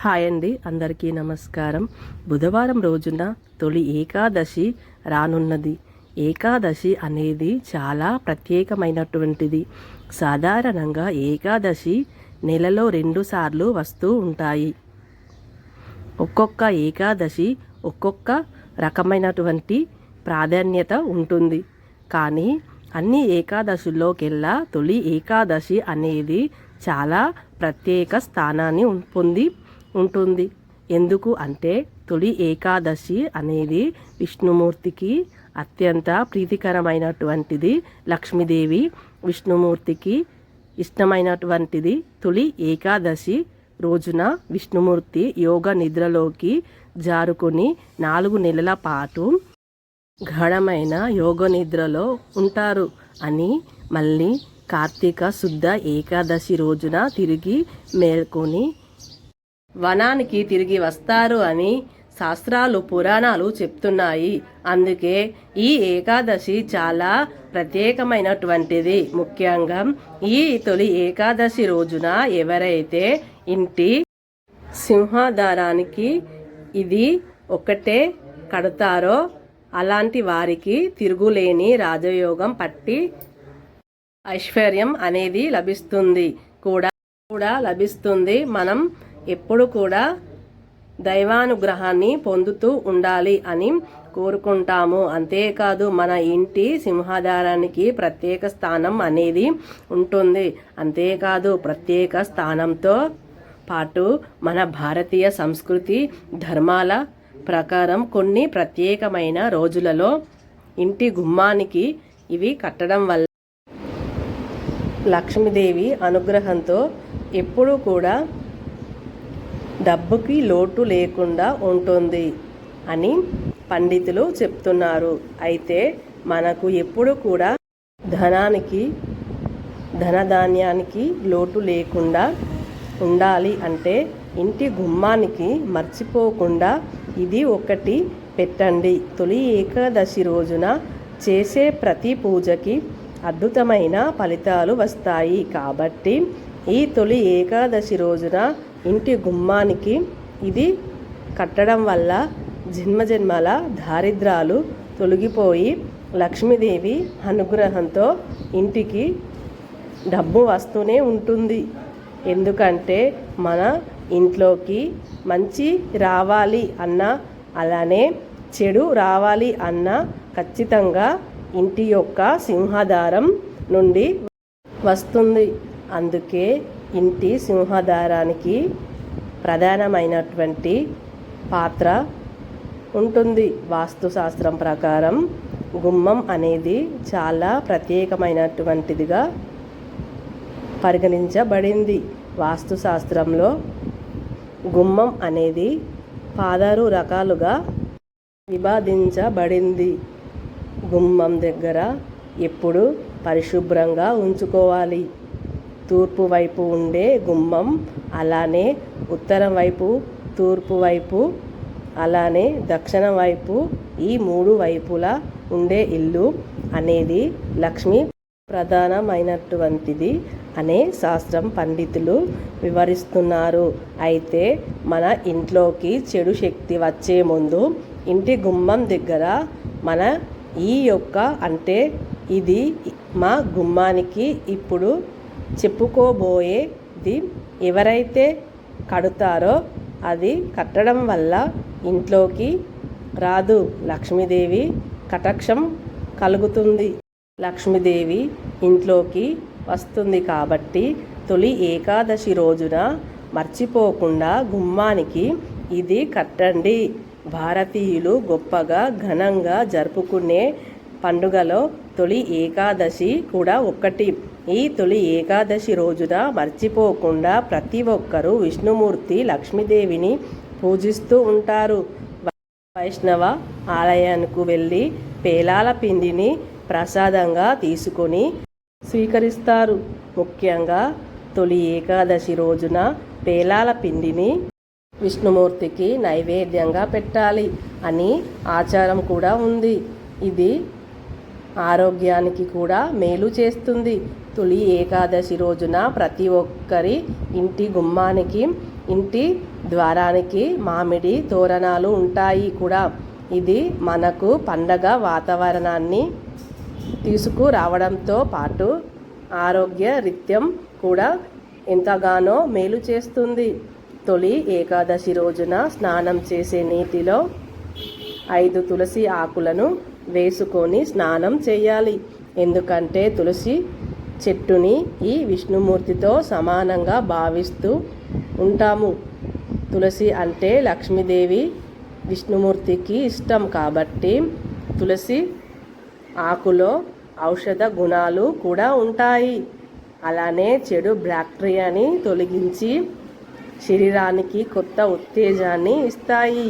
Hi అండి, అందరికీ నమస్కారం. బుధవారం రోజున తొలి ఏకాదశి రానున్నది. ఏకాదశి అనేది చాలా ప్రత్యేకమైనటువంటిది. సాధారణంగా ఏకాదశి నెలలో 2 సార్లు వస్తూ ఉంటాయి. ఒక్కొక్క ఏకాదశి ఒక్కొక్క రకమైనటువంటి ప్రాధాన్యత ఉంటుంది. కానీ అన్ని ఏకాదశుల్లోకెల్లా తొలి ఏకాదశి అనేది చాలా ప్రత్యేక స్థానాన్ని పొంది ఉంటుంది. ఎందుకు అంటే తొలి ఏకాదశి అనేది విష్ణుమూర్తికి అత్యంత ప్రీతికరమైనటువంటిది. లక్ష్మీదేవి విష్ణుమూర్తికి ఇష్టమైనటువంటిది. తొలి ఏకాదశి రోజున విష్ణుమూర్తి యోగ నిద్రలోకి జారుకొని 4 నెలల పాటు గాఢమైన యోగ నిద్రలో ఉంటారు అని, మళ్ళీ కార్తీక శుద్ధ ఏకాదశి రోజున తిరిగి మేల్కొని వనానికి తిరిగి వస్తారు అని శాస్త్రాలు పురాణాలు చెప్తున్నాయి. అందుకే ఈ ఏకాదశి చాలా ప్రత్యేకమైనటువంటిది. ముఖ్యంగా ఈ తొలి ఏకాదశి రోజున ఎవరైతే ఇంటి సింహద్వారానికి ఇది ఒకటే కడతారో అలాంటి వారికి తిరుగులేని రాజయోగం పట్టి ఐశ్వర్యం అనేది లభిస్తుంది కూడా లభిస్తుంది. మనం ఎప్పుడు కూడా దైవానుగ్రహాన్ని పొందుతూ ఉండాలి అని కోరుకుంటాము. అంతేకాదు మన ఇంటి సింహద్వారానికి ప్రత్యేక స్థానం అనేది ఉంటుంది. అంతేకాదు ప్రత్యేక స్థానంతో పాటు మన భారతీయ సంస్కృతి ధర్మాల ప్రకారం కొన్ని ప్రత్యేకమైన రోజులలో ఇంటి గుమ్మానికి ఇవి కట్టడం వల్ల లక్ష్మీదేవి అనుగ్రహంతో ఎప్పుడూ కూడా డబ్బుకి లోటు లేకుండా ఉంటుంది అని పండితులు చెప్తున్నారు. అయితే మనకు ఎప్పుడు కూడా ధనధాన్యానికి లోటు లేకుండా ఉండాలి అంటే ఇంటి గుమ్మానికి మర్చిపోకుండా ఇది ఒకటి పెట్టండి. తొలి ఏకాదశి రోజున చేసే ప్రతి పూజకి అద్భుతమైన ఫలితాలు వస్తాయి. కాబట్టి ఈ తొలి ఏకాదశి రోజున ఇంటి గుమ్మానికి ఇది కట్టడం వల్ల జన్మజన్మల దారిద్రాలు తొలగిపోయి లక్ష్మీదేవి అనుగ్రహంతో ఇంటికి డబ్బు వస్తూనే ఉంటుంది. ఎందుకంటే మన ఇంట్లోకి మంచి రావాలి అన్నా అలానే చెడు రావాలి అన్నా ఖచ్చితంగా ఇంటి యొక్క సింహద్వారం నుండి వస్తుంది. అందుకే ఇంటి సింహద్వారానికి ప్రధానమైనటువంటి పాత్ర ఉంటుంది. వాస్తుశాస్త్రం ప్రకారం గుమ్మం అనేది చాలా ప్రత్యేకమైనటువంటిదిగా పరిగణించబడింది. వాస్తుశాస్త్రంలో గుమ్మం అనేది 16 రకాలుగా విభజించబడింది. గుమ్మం దగ్గర ఎప్పుడు పరిశుభ్రంగా ఉంచుకోవాలి. తూర్పు వైపు ఉండే గుమ్మం, అలానే ఉత్తరం వైపు, తూర్పు వైపు, అలానే దక్షిణం వైపు, ఈ 3 వైపులా ఉండే ఇల్లు అనేది లక్ష్మీ ప్రధానమైనటువంటిది అనే శాస్త్రం పండితులు వివరిస్తున్నారు. అయితే మన ఇంట్లోకి చెడు శక్తి వచ్చే ముందు ఇంటి గుమ్మం దగ్గర మన ఈ యొక్క అంటే ఇది మా గుమ్మానికి ఇప్పుడు చెప్పుకోబోయేది ఎవరైతే కడతారో అది కట్టడం వల్ల ఇంట్లోకి రాదు, లక్ష్మీదేవి కటాక్షం కలుగుతుంది, లక్ష్మీదేవి ఇంట్లోకి వస్తుంది. కాబట్టి తొలి ఏకాదశి రోజున మర్చిపోకుండా గుమ్మానికి ఇది కట్టండి. భారతీయులు గొప్పగా ఘనంగా జరుపుకునే పండుగలో తొలి ఏకాదశి కూడా ఒకటి. ఈ తొలి ఏకాదశి రోజున మర్చిపోకుండా ప్రతి ఒక్కరూ విష్ణుమూర్తి లక్ష్మీదేవిని పూజిస్తూ ఉంటారు. వైష్ణవ ఆలయానికి వెళ్ళి పేలాల పిండిని ప్రసాదంగా తీసుకొని స్వీకరిస్తారు. ముఖ్యంగా తొలి ఏకాదశి రోజున పేలాల పిండిని విష్ణుమూర్తికి నైవేద్యంగా పెట్టాలి అని ఆచారం కూడా ఉంది. ఇది ఆరోగ్యానికి కూడా మేలు చేస్తుంది. తొలి ఏకాదశి రోజున ప్రతి ఒక్కరి ఇంటి గుమ్మానికి, ఇంటి ద్వారానికి మామిడి తోరణాలు ఉంటాయి కూడా. ఇది మనకు పండగ వాతావరణాన్ని తీసుకురావడంతో పాటు ఆరోగ్య రీత్యం కూడా ఎంతగానో మేలు చేస్తుంది. తొలి ఏకాదశి రోజున స్నానం చేసే నీటిలో 5 తులసి ఆకులను వేసుకొని స్నానం చేయాలి. ఎందుకంటే తులసి చెట్టుని ఈ విష్ణుమూర్తితో సమానంగా భావిస్తూ ఉంటాము. తులసి అంటే లక్ష్మీదేవి విష్ణుమూర్తికి ఇష్టం కాబట్టి తులసి ఆకులో ఔషధ గుణాలు కూడా ఉంటాయి. అలానే చెడు బ్యాక్టీరియాని తొలగించి శరీరానికి కొత్త ఉత్తేజాన్ని ఇస్తాయి.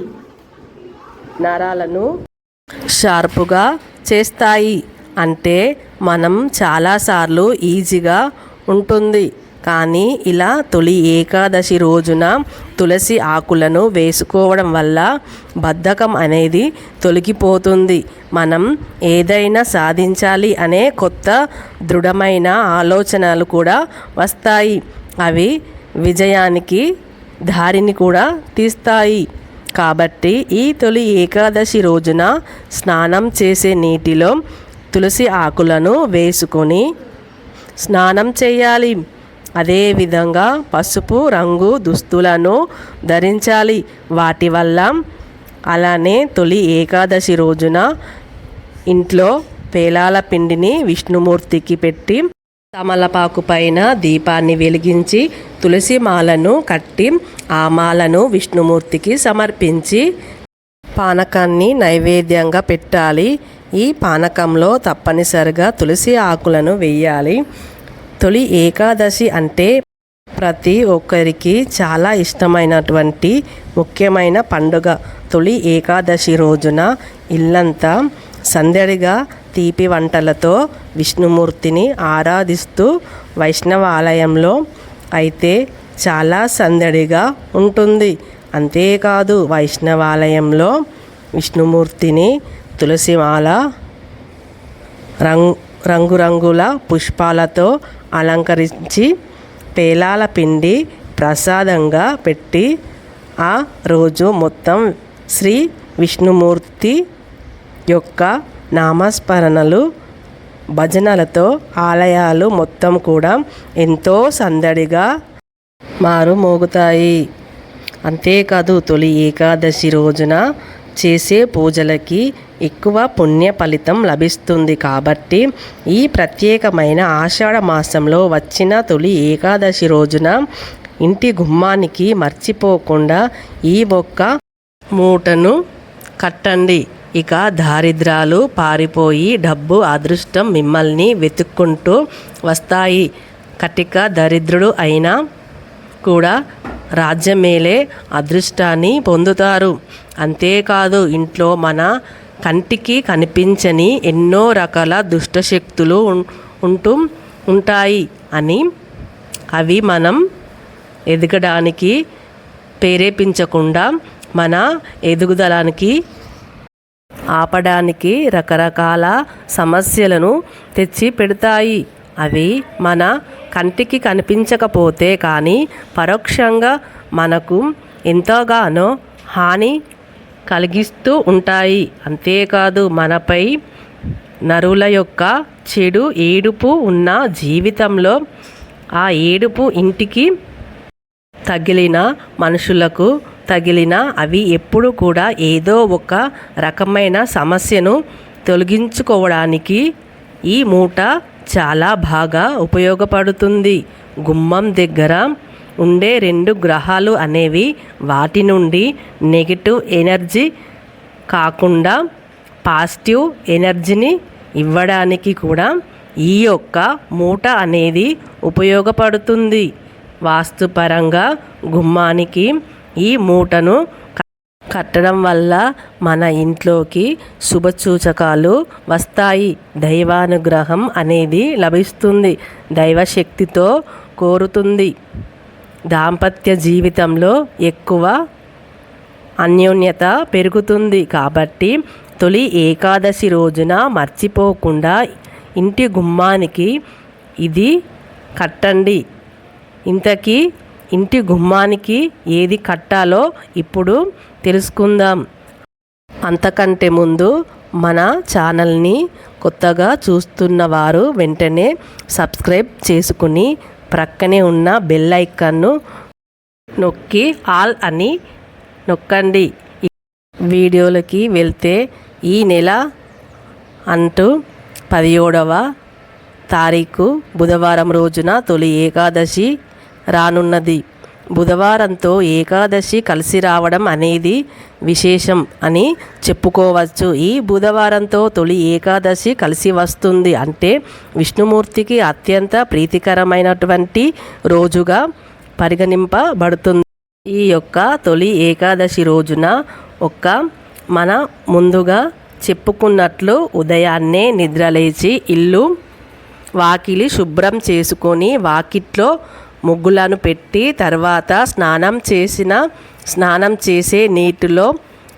నరాలను షార్పుగా చేస్తాయి. అంటే మనం చాలాసార్లు ఈజీగా ఉంటుంది. కానీ ఇలా తొలి ఏకాదశి రోజున తులసి ఆకులను వేసుకోవడం వల్ల బద్ధకం అనేది తొలగిపోతుంది. మనం ఏదైనా సాధించాలి అనే కొత్త దృఢమైన ఆలోచనలు కూడా వస్తాయి. అవి విజయానికి దారిని కూడా తీస్తాయి. కాబట్టి ఈ తొలి ఏకాదశి రోజున స్నానం చేసే నీటిలో తులసి ఆకులను వేసుకొని స్నానం చేయాలి. అదేవిధంగా పసుపు రంగు దుస్తులను ధరించాలి. వాటి వల్ల అలానే తొలి ఏకాదశి రోజున ఇంట్లో పేలాల పిండిని విష్ణుమూర్తికి పెట్టి తమలపాకు పైన దీపాన్ని వెలిగించి తులసి మాలను కట్టి ఆ మాలను విష్ణుమూర్తికి సమర్పించి పానకాన్ని నైవేద్యంగా పెట్టాలి. ఈ పానకంలో తప్పనిసరిగా తులసి ఆకులను వేయాలి. తొలి ఏకాదశి అంటే ప్రతి ఒక్కరికి చాలా ఇష్టమైనటువంటి ముఖ్యమైన పండుగ. తొలి ఏకాదశి రోజున ఇల్లంతా సందడిగా తీపి వంటలతో విష్ణుమూర్తిని ఆరాధిస్తూ వైష్ణవ ఆలయంలో అయితే చాలా సందడిగా ఉంటుంది. అంతేకాదు వైష్ణవాలయంలో విష్ణుమూర్తిని తులసిమాల రంగురంగుల పుష్పాలతో అలంకరించి పేలాల పిండి ప్రసాదంగా పెట్టి ఆ రోజు మొత్తం శ్రీ విష్ణుమూర్తి యొక్క నామస్మరణలు భజనలతో ఆలయాలు మొత్తం కూడా ఎంతో సందడిగా మారుమోగుతాయి. అంతేకాదు తొలి ఏకాదశి రోజున చేసే పూజలకి ఎక్కువ పుణ్య ఫలితం లభిస్తుంది. కాబట్టి ఈ ప్రత్యేకమైన ఆషాఢ మాసంలో వచ్చిన తొలి ఏకాదశి రోజున ఇంటి గుమ్మానికి మర్చిపోకుండా ఈ ఒక్క మూటను కట్టండి. ఇక దారిద్రాలు పారిపోయి డబ్బు అదృష్టం మిమ్మల్ని వెతుక్కుంటూ వస్తాయి. కటిక దరిద్రుడు అయినా కూడా రాజ్యమేలే అదృష్టాన్ని పొందుతారు. అంతేకాదు ఇంట్లో మన కంటికి కనిపించని ఎన్నో రకాల దుష్టశక్తులు ఉంటాయి అని అవి మనం ఎదగడానికి ప్రేరేపించకుండా మన ఎదుగుదలానికి ఆపడానికి రకరకాల సమస్యలను తెచ్చి పెడతాయి. అవి మన కంటికి కనిపించకపోతే కానీ పరోక్షంగా మనకు ఎంతగానో హాని కలిగిస్తూ ఉంటాయి. అంతేకాదు మనపై నరుల యొక్క చెడు ఏడుపు ఉన్న జీవితంలో ఆ ఏడుపు ఇంటికి తగిలిన మనుషులకు తగిలిన అవి ఎప్పుడు కూడా ఏదో ఒక రకమైన సమస్యను తొలగించుకోవడానికి ఈ మూట చాలా బాగా ఉపయోగపడుతుంది. గుమ్మం దగ్గర ఉండే 2 గ్రహాలు అనేవి వాటి నుండి నెగిటివ్ ఎనర్జీ కాకుండా పాజిటివ్ ఎనర్జీని ఇవ్వడానికి కూడా ఈ యొక్క మూట అనేది ఉపయోగపడుతుంది. వాస్తుపరంగా గుమ్మానికి ఈ మూటను కట్టడం వల్ల మన ఇంట్లోకి శుభసూచకాలు వస్తాయి. దైవానుగ్రహం అనేది లభిస్తుంది. దైవశక్తితో కోరుతుంది. దాంపత్య జీవితంలో ఎక్కువ అన్యోన్యత పెరుగుతుంది. కాబట్టి తొలి ఏకాదశి రోజున మర్చిపోకుండా ఇంటి గుమ్మానికి ఇది కట్టండి. ఇంతకీ ఇంటి గుమ్మానికి ఏది కట్టాలో ఇప్పుడు తెలుసుకుందాం. అంతకంటే ముందు మన ఛానల్ని కొత్తగా చూస్తున్న వారు వెంటనే సబ్స్క్రైబ్ చేసుకుని ప్రక్కనే ఉన్న బెల్ ఐకాన్ను నొక్కి ఆల్ అని నొక్కండి. వీడియోలోకి వెళ్తే ఈ నెల 17వ తారీఖు బుధవారం రోజున తొలి ఏకాదశి రానున్నది. బుధవారంతో ఏకాదశి కలిసి రావడం అనేది విశేషం అని చెప్పుకోవచ్చు. ఈ బుధవారంతో తొలి ఏకాదశి కలిసి వస్తుంది అంటే విష్ణుమూర్తికి అత్యంత ప్రీతికరమైనటువంటి రోజుగా పరిగణింపబడుతుంది. ఈ యొక్క తొలి ఏకాదశి రోజున మన ముందుగా చెప్పుకున్నట్లు ఉదయాన్నే నిద్రలేచి ఇల్లు వాకిలి శుభ్రం చేసుకొని వాకిట్లో ముగ్గులను పెట్టి తర్వాత స్నానం చేసే నీటిలో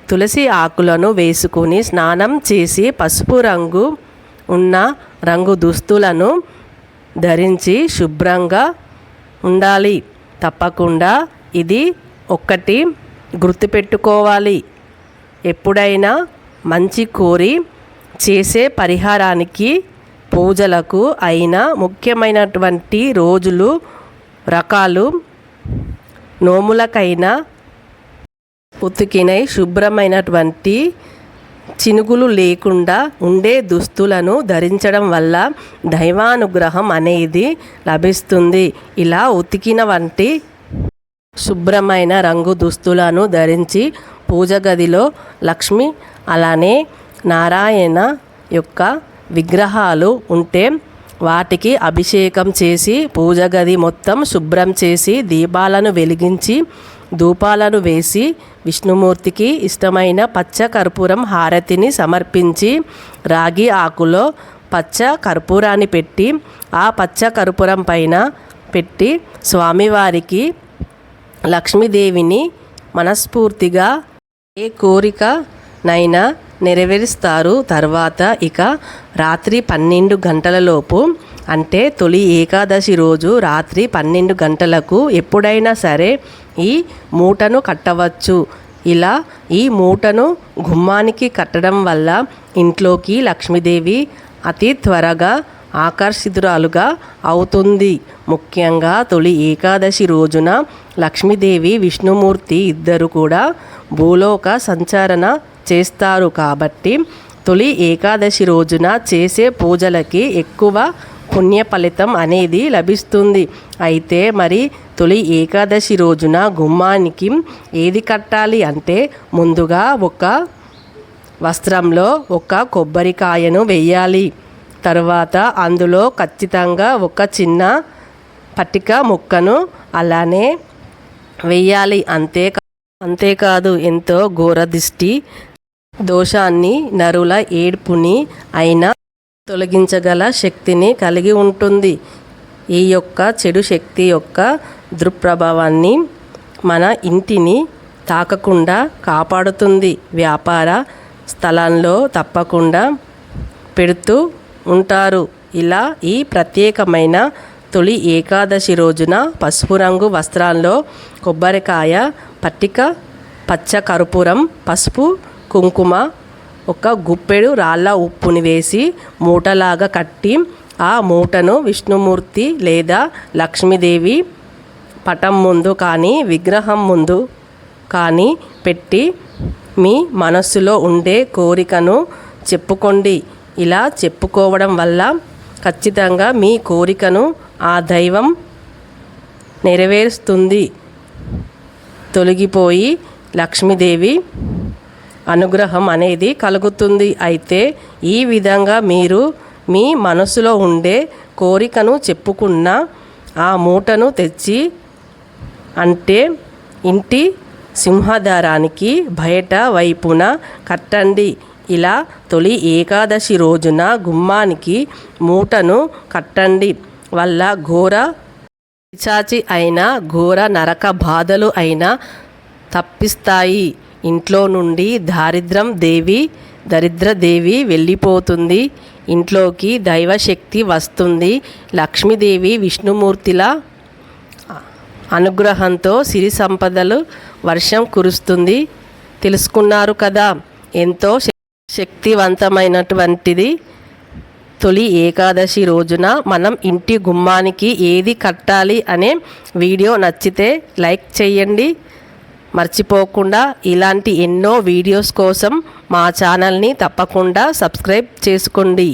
తులసి ఆకులను వేసుకొని స్నానం చేసి పసుపు రంగు ఉన్న రంగు దుస్తులను ధరించి శుభ్రంగా ఉండాలి. తప్పకుండా ఇది ఒక్కటి గుర్తుపెట్టుకోవాలి. ఎప్పుడైనా మంచి కోరి చేసే పరిహారానికి పూజలకు అయిన ముఖ్యమైనటువంటి రోజులు రకాలు నోములకైనా ఉతికినై శుభ్రమైనటువంటి చినుగులు లేకుండా ఉండే దుస్తులను ధరించడం వల్ల దైవానుగ్రహం అనేది లభిస్తుంది. ఇలా ఉతికిన వంటి శుభ్రమైన రంగు దుస్తులను ధరించి పూజ గదిలో లక్ష్మి అలానే నారాయణ యొక్క విగ్రహాలు ఉంటే వాటికి అభిషేకం చేసి పూజ గది మొత్తం శుభ్రం చేసి దీపాలను వెలిగించి ధూపాలను వేసి విష్ణుమూర్తికి ఇష్టమైన పచ్చ కర్పూరం హారతిని సమర్పించి రాగి ఆకులో పచ్చ కర్పూరాన్ని పెట్టి ఆ పచ్చ కర్పూరం పైన పెట్టి స్వామివారికి లక్ష్మీదేవిని మనస్ఫూర్తిగా ఏ కోరికనైనా నెరవేరుస్తారు. తర్వాత ఇక రాత్రి 12 గంటలలోపు అంటే తొలి ఏకాదశి రోజు రాత్రి 12 గంటలకు ఎప్పుడైనా సరే ఈ మూటను కట్టవచ్చు. ఇలా ఈ మూటను గుమ్మానికి కట్టడం వల్ల ఇంట్లోకి లక్ష్మీదేవి అతి త్వరగా ఆకర్షితురాలుగా అవుతుంది. ముఖ్యంగా తొలి ఏకాదశి రోజున లక్ష్మీదేవి విష్ణుమూర్తి ఇద్దరు కూడా భూలోక సంచరణ చేస్తారు. కాబట్టి తొలి ఏకాదశి రోజున చేసే పూజలకి ఎక్కువ పుణ్య ఫలితం అనేది లభిస్తుంది. అయితే మరి తొలి ఏకాదశి రోజున గుమ్మానికి ఏది కట్టాలి అంటే ముందుగా ఒక వస్త్రంలో ఒక కొబ్బరికాయను వేయాలి. తర్వాత అందులో ఖచ్చితంగా ఒక చిన్న పట్టిక ముక్కను అలానే వేయాలి. అంతేకాదు ఎంతో ఘోరదిష్టి దోషాన్ని నరుల ఏడ్పుని అయినా తొలగించగల శక్తిని కలిగి ఉంటుంది. ఈ యొక్క చెడు శక్తి యొక్క దుష్ప్రభావాన్ని మన ఇంటిని తాకకుండా కాపాడుతుంది. వ్యాపార స్థలంలో తప్పకుండా పెడుతూ ఉంటారు. ఇలా ఈ ప్రత్యేకమైన తొలి ఏకాదశి రోజున పసుపు రంగు వస్త్రాల్లో కొబ్బరికాయ పట్టిక పచ్చ కర్పూరం పసుపు కుంకుమ ఒక గుప్పెడు రాళ్ళ ఉప్పుని వేసి మూటలాగా కట్టి ఆ మూటను విష్ణుమూర్తి లేదా లక్ష్మీదేవి పటం ముందు కానీ విగ్రహం ముందు కానీ పెట్టి మీ మనస్సులో ఉండే కోరికను చెప్పుకోండి. ఇలా చెప్పుకోవడం వల్ల ఖచ్చితంగా మీ కోరికను ఆ దైవం నెరవేరుస్తుంది. తొలగిపోయి లక్ష్మీదేవి అనుగ్రహం అనేది కలుగుతుంది. అయితే ఈ విధంగా మీరు మీ మనసులో ఉండే కోరికను చెప్పుకున్న ఆ మూటను తెచ్చి అంటే ఇంటి సింహద్వారానికి బయట వైపున కట్టండి. ఇలా తొలి ఏకాదశి రోజున గుమ్మానికి మూటను కట్టండి వల్ల ఘోర పిశాచి అయినా ఘోర నరక బాధలు అయినా తప్పిస్తాయి. ఇంట్లో నుండి దరిద్రదేవి వెళ్ళిపోతుంది. ఇంట్లోకి దైవశక్తి వస్తుంది. లక్ష్మీదేవి విష్ణుమూర్తిల అనుగ్రహంతో సిరి సంపదలు వర్షం కురుస్తుంది. తెలుసుకున్నారు కదా, ఎంతో శక్తివంతమైనటువంటిది. తొలి ఏకాదశి రోజున మనం ఇంటి గుమ్మానికి ఏది కట్టాలి అనే వీడియో నచ్చితే లైక్ చేయండి. మర్చిపోకుండా ఇలాంటి ఎన్నో వీడియోస్ కోసం మా ఛానల్ని తప్పకుండా సబ్స్క్రైబ్ చేసుకోండి.